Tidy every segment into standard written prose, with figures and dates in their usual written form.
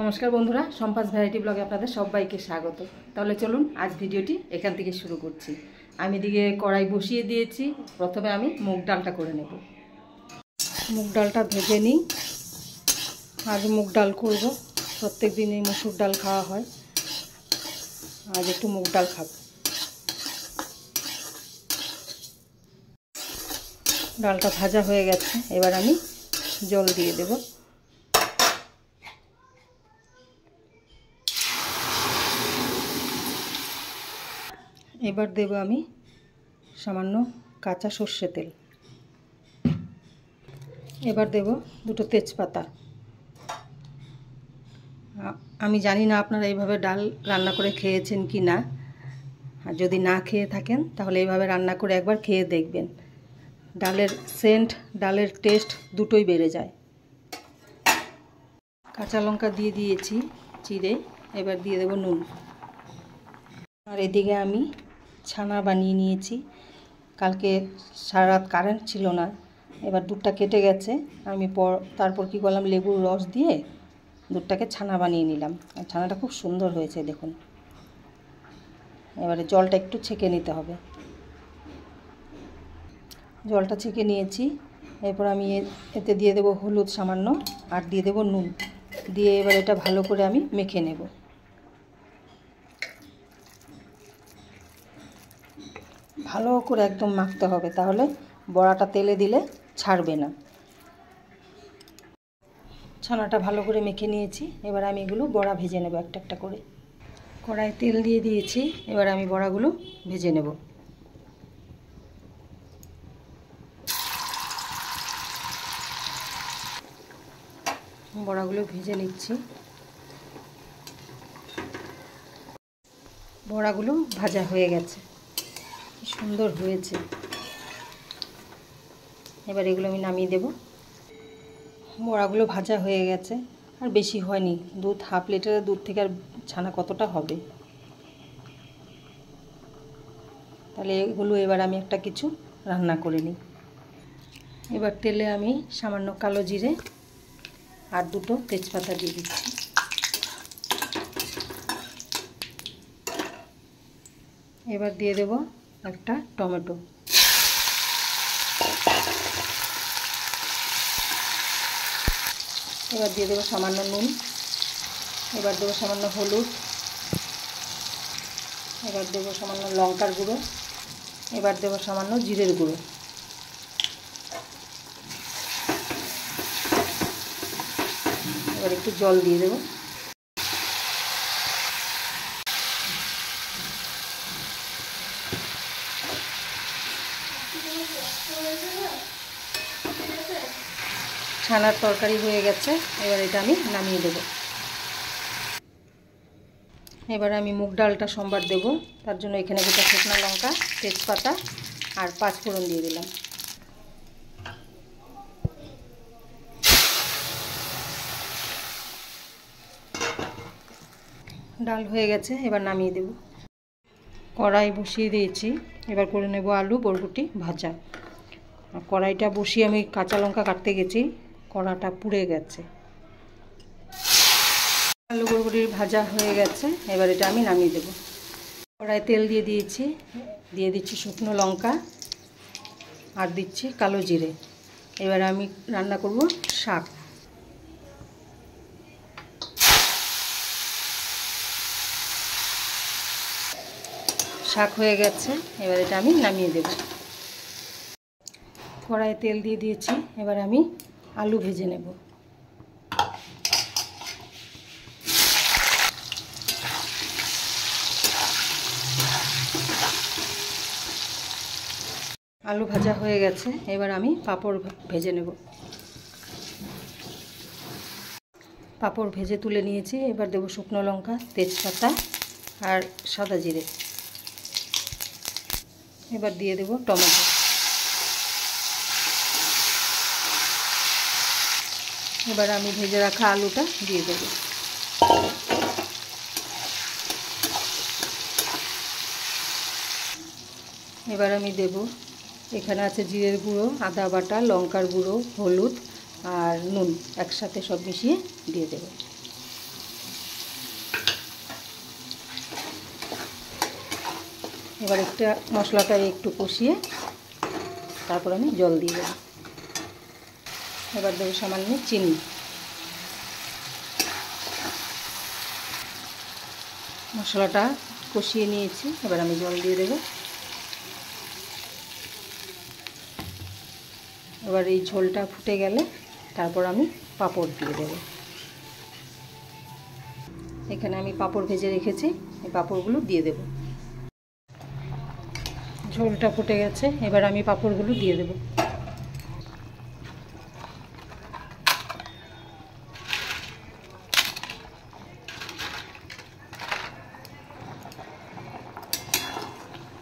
নমস্কার বন্ধুরা, সম্পাস ভ্যারাইটি ব্লগে আপনাদের সবাইকে স্বাগত। তাহলে চলুন আজ ভিডিওটি এখান থেকে শুরু করছি। আমি এদিকে কড়াই বসিয়ে দিয়েছি। প্রথমে আমি মুগ ডালটা করে নেব। মুগ ডালটা ভেজে নিই। আজ মুগ ডাল করব। প্রত্যেক দিনই মসুর ডাল খাওয়া হয়, আজ একটু মুগ ডাল খাবো। ডালটা ভাজা হয়ে গেছে, এবার আমি জল দিয়ে দেব। এবার দেব আমি সামান্য কাঁচা সর্ষে তেল। এবার দেব দুটো তেজপাতা। আমি জানি না আপনারা এইভাবে ডাল রান্না করে খেয়েছেন কি না। আর যদি না খেয়ে থাকেন তাহলে এইভাবে রান্না করে একবার খেয়ে দেখবেন। ডালের সেন্ট, ডালের টেস্ট দুটোই বেড়ে যায়। কাঁচা লঙ্কা দিয়ে দিয়েছি চিড়ে। এবার দিয়ে দেব নুন। আর এদিকে আমি ছানা বানিয়ে নিয়েছি। কালকে সারা রাত কারেন্ট ছিল না, এবার দুধটা কেটে গেছে। আমি তারপর কি করলাম, লেবুর রস দিয়ে দুধটাকে ছানা বানিয়ে নিলাম। আর ছানাটা খুব সুন্দর হয়েছে দেখুন। এবারে জলটা একটু ছেঁকে নিতে হবে। জলটা ছেঁকে নিয়েছি। এরপর আমি এতে দিয়ে দেব হলুদ সামান্য, আর দিয়ে দেব নুন। দিয়ে এবার এটা ভালো করে আমি মেখে নেব। ভালো করে একদম মাখতে হবে, তাহলে বড়াটা তেলে দিলে ছাড়বে না। ছানাটা ভালো করে মেখে নিয়েছি। এবার আমি এগুলো বড়া ভেজে নেব একটা একটা করে। কড়াই তেল দিয়ে দিয়েছি। এবার আমি বড়াগুলো ভেজে নেব। বড়াগুলো ভেজে নিচ্ছি। বড়াগুলো ভাজা হয়ে গেছে, কি সুন্দর হয়েছে। এবার এগুলো আমি নামিয়ে দেব। বড়াগুলো ভাজা হয়ে গেছে, আর বেশি হয়নি। হাফ লিটারের দুধ থেকে আর ছানা কতটা হবে। তাহলে এগুলো এবার আমি একটা কিছু রান্না করে নিই। এবার তেলে আমি সামান্য কালো জিরে আর দুটো তেজপাতা দিয়ে দিচ্ছি। এবার দিয়ে দেব একটা টমেটো। এবার দিয়ে দেবো সামান্য নুন। এবার দেবো সামান্য হলুদ। এবার দেবো সামান্য লঙ্কার গুঁড়ো। এবার দেবো সামান্য জিরের গুঁড়ো। এবার একটু জল দিয়ে দেবো। ছানার তরকারি হয়ে গেছে। এবার এটা আমি নামিয়ে দেব। এবার আমি মুগ ডালটা সম্বার দেব। তার জন্য এখানে গোটা শুকনো লঙ্কা, তেজপাতা আর 5 ফোড়ন দিয়ে দিলাম। ডাল হয়ে গেছে, এবার নামিয়ে দেব। কড়াই বসিয়ে দিয়েছি। এবার করে নেব আলু বরবটি ভাজা। কড়াইটা বসিয়ে আমি কাঁচা লঙ্কা কাটতে গেছি, কড়াটা পুড়ে গেছে। আলু বরবটি ভাজা হয়ে গেছে। এবার এটা আমি নামিয়ে দেব। কড়াই তেল দিয়ে দিয়েছি। দিয়ে দিচ্ছি শুকনো লঙ্কা আর দিচ্ছি কালো জিরে। এবার আমি রান্না করব শাক। শাক হয়ে গেছে। এবার এটা আমি নামিয়ে দেব। কড়াইয়ে তেল দিয়ে দিয়েছি। এবার আমি আলু ভেজে নেব। আলু ভাজা হয়ে গেছে। এবার আমি পাঁপড় ভেজে নেব। পাঁপড় ভেজে তুলে নিয়েছি। এবার দেব শুকনো লঙ্কা, তেজপাতা আর সাদা জিরে। এবার দিয়ে দেব টমেটো। এবার আমি ভেজে রাখা আলুটা দিয়ে দেব। এবার আমি দেব, এখানে আছে জিরের গুঁড়ো, আদা বাটা, লঙ্কার গুঁড়ো, হলুদ আর নুন একসাথে সব মিশিয়ে দিয়ে দেব। এবার একটা মশলাটা একটু কষিয়ে তারপর আমি জল দিয়ে দেবো। এবার দেবো সামান্য চিনি। মশলাটা কষিয়ে নিয়েছি, এবার আমি জল দিয়ে দেবো। এবার এই ঝোলটা ফুটে গেলে তারপর আমি পাঁপড় দিয়ে দেবো। এখানে আমি পাঁপড় ভেজে রেখেছি, এই পাঁপড়গুলো দিয়ে দেব। ঝোলটা ফুটে গেছে, এবার আমি পাঁপড়গুলো দিয়ে দেব।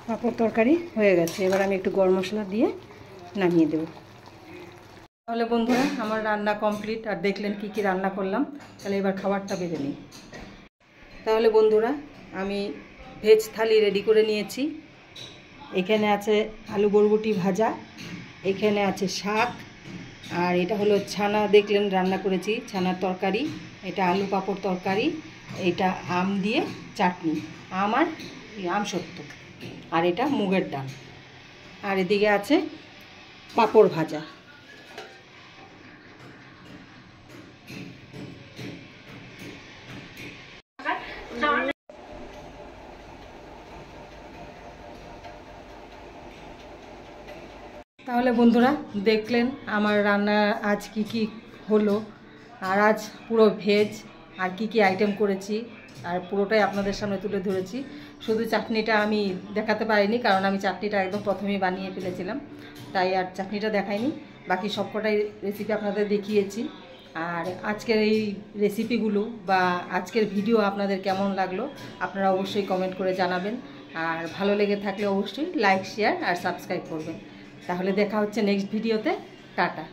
পাঁপড় তরকারি হয়ে গেছে, এবার আমি একটু গরম মশলা দিয়ে নামিয়ে দেব। তাহলে বন্ধুরা আমার রান্না কমপ্লিট। আর দেখলেন কি কি রান্না করলাম। তাহলে এবার খাবারটা বেড়ে নিই। তাহলে বন্ধুরা আমি ভেজ থালি রেডি করে নিয়েছি। এখানে আছে আলু বরবটি ভাজা, এখানে আছে শাক, আর এটা হলো ছানা, দেখলেন রান্না করেছি ছানার তরকারি, এটা আলু পাঁপড় তরকারি, এটা আম দিয়ে চাটনি, আম আর আম সত্য, আর এটা মুগের ডাল, আর এদিকে আছে পাঁপড় ভাজা। তাহলে বন্ধুরা দেখলেন আমার রান্না আজ কি কি হলো। আর আজ পুরো ভেজ, আর কি কি আইটেম করেছি আর পুরোটাই আপনাদের সামনে তুলে ধরেছি। শুধু চাটনিটা আমি দেখাতে পারিনি, কারণ আমি চাটনিটা একদম প্রথমেই বানিয়ে ফেলেছিলাম, তাই আর চাটনিটা দেখাইনি। বাকি সবকটাই রেসিপি আপনাদের দেখিয়েছি। আর আজকের এই রেসিপিগুলো বা আজকের ভিডিও আপনাদের কেমন লাগলো আপনারা অবশ্যই কমেন্ট করে জানাবেন। আর ভালো লেগে থাকলে অবশ্যই লাইক, শেয়ার আর সাবস্ক্রাইব করবেন। তাহলে দেখা হচ্ছে নেক্সট ভিডিওতে। টাটা।